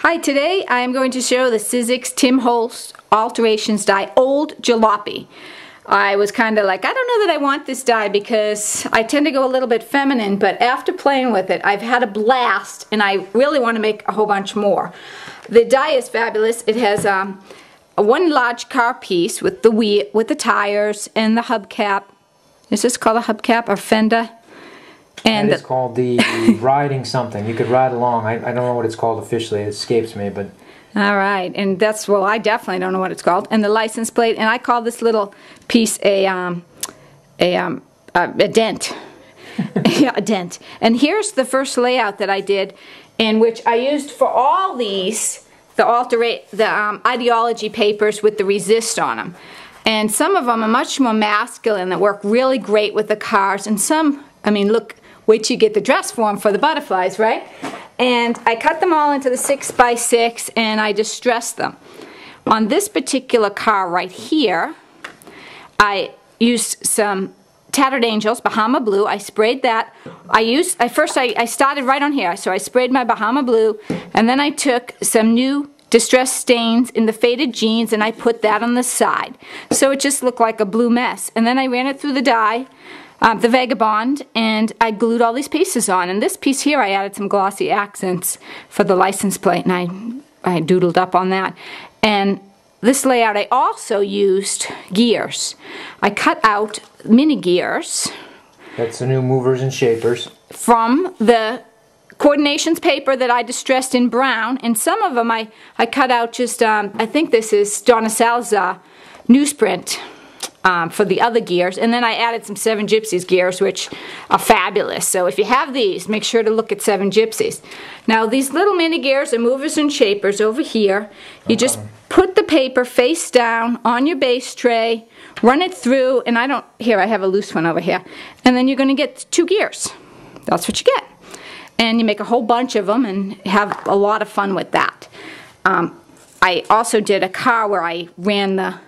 Hi, today I am going to show the Sizzix Tim Holtz Alterations die, Old Jalopy. I was kind of like, I don't know that I want this die because I tend to go a little bit feminine, but after playing with it, I've had a blast and I really want to make a whole bunch more. The die is fabulous. It has one large car piece with the wheel, with the tires and the hubcap. Is this called a hubcap or fender? And it's called the riding something. You could ride along. I don't know what it's called officially. It escapes me, but... All right, and that's, well, I definitely don't know what it's called. And the license plate, and I call this little piece a dent. Yeah, a dent. And here's the first layout that I did, in which I used for all these the ideology papers with the resist on them. And some of them are much more masculine that work really great with the cars, and some, I mean, look, wait till you get the dress form for the butterflies, right? And I cut them all into the 6x6 and I distressed them. On this particular car right here, I used some Tattered Angels, Bahama Blue. I sprayed that. I started right on here. So I sprayed my Bahama Blue, and then I took some new distressed stains in the faded jeans and I put that on the side. So it just looked like a blue mess. And then I ran it through the dye, the Vagabond, and I glued all these pieces on. And this piece here I added some glossy accents for the license plate, and I doodled up on that. And this layout I also used gears. I cut out mini gears. That's the new movers and shapers. From the Coredinations paper that I distressed in brown, and some of them I cut out just, I think this is Donna Salazar newsprint. For the other gears, and then I added some 7 Gypsies gears, which are fabulous. So if you have these, make sure to look at 7 Gypsies. Now these little mini gears are movers and shapers over here. You just put the paper face down on your base tray, run it through, and I have a loose one over here, and then you're going to get 2 gears. That's what you get. And you make a whole bunch of them and have a lot of fun with that. I also did a car where I ran the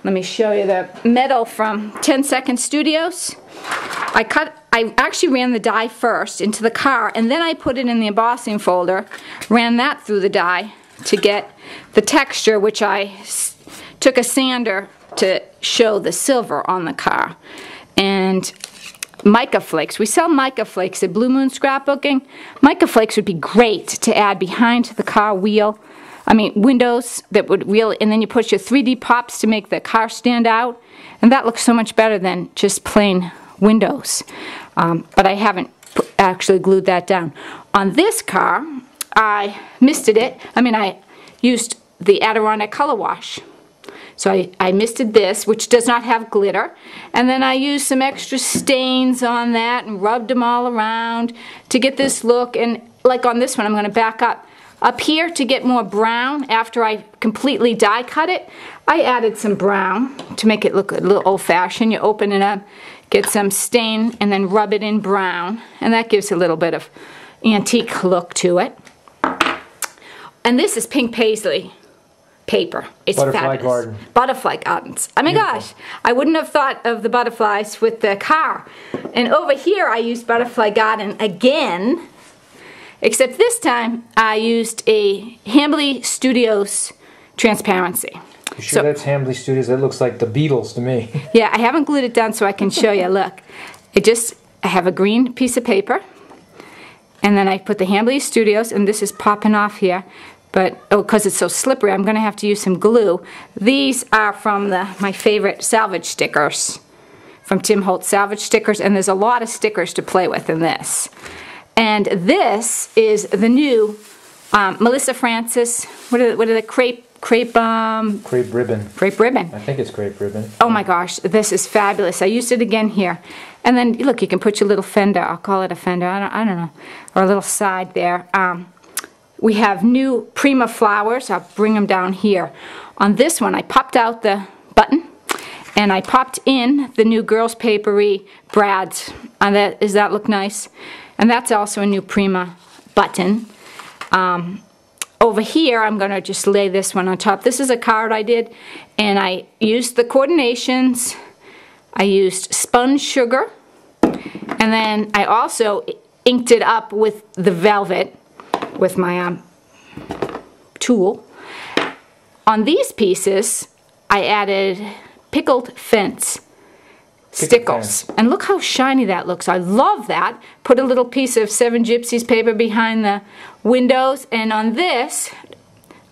let me show you the metal from 10 Second Studios. I actually ran the die first into the car, and then I put it in the embossing folder, ran that through the die to get the texture, which I took a sander to show the silver on the car. And mica flakes. We sell mica flakes at BlueMoonScrapbooking. Mica flakes would be great to add behind the car wheel. I mean, windows that would really, and then you put your 3D pops to make the car stand out, and that looks so much better than just plain windows. But I haven't actually glued that down. On this car, I misted it. I mean, I used the Adirondack color wash. So I misted this, which does not have glitter, and then I used some extra stains on that and rubbed them all around to get this look. And like on this one, I'm going to back up. Up here, to get more brown, after I completely die cut it, I added some brown to make it look a little old-fashioned. You open it up, get some stain, and then rub it in brown, and that gives a little bit of antique look to it. And this is pink paisley paper. It's Butterfly fabulous. Garden. Butterfly Gardens. Oh my gosh, I wouldn't have thought of the butterflies with the car. And over here, I used Butterfly Garden again. Except this time, I used a Hambly Studios transparency. You sure that's Hambly Studios? That looks like the Beatles to me. Yeah, I haven't glued it down so I can show you. Look, I have a green piece of paper, and then I put the Hambly Studios, and this is popping off here. But, because it's so slippery, I'm going to have to use some glue. These are from my favorite salvage stickers, from Tim Holtz salvage stickers, and there's a lot of stickers to play with in this. And this is the new Melissa Francis. What are the crepe ribbon? Crepe ribbon. I think it's crepe ribbon. Oh my gosh, this is fabulous. I used it again here. And then look, you can put your little fender. I'll call it a fender. I don't know, or a little side there. We have new Prima flowers. I'll bring them down here. On this one, I popped out the button, and I popped in the new Girls Papery brads. Does that look nice? And that's also a new Prima button. Over here, I'm going to just lay this one on top. This is a card I did, and I used the Coredinations. I used spun sugar, and then I also inked it up with the velvet with my tool. On these pieces, I added pickled fence stickles. And look how shiny that looks. I love that. Put a little piece of 7 Gypsies paper behind the windows. And on this,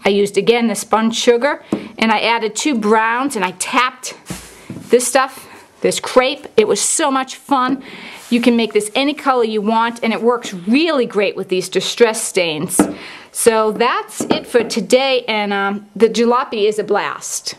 I used again the spun sugar. And I added 2 browns and I tapped this stuff, this crepe. It was so much fun. You can make this any color you want, and it works really great with these distress stains. So that's it for today, and the jalopy is a blast.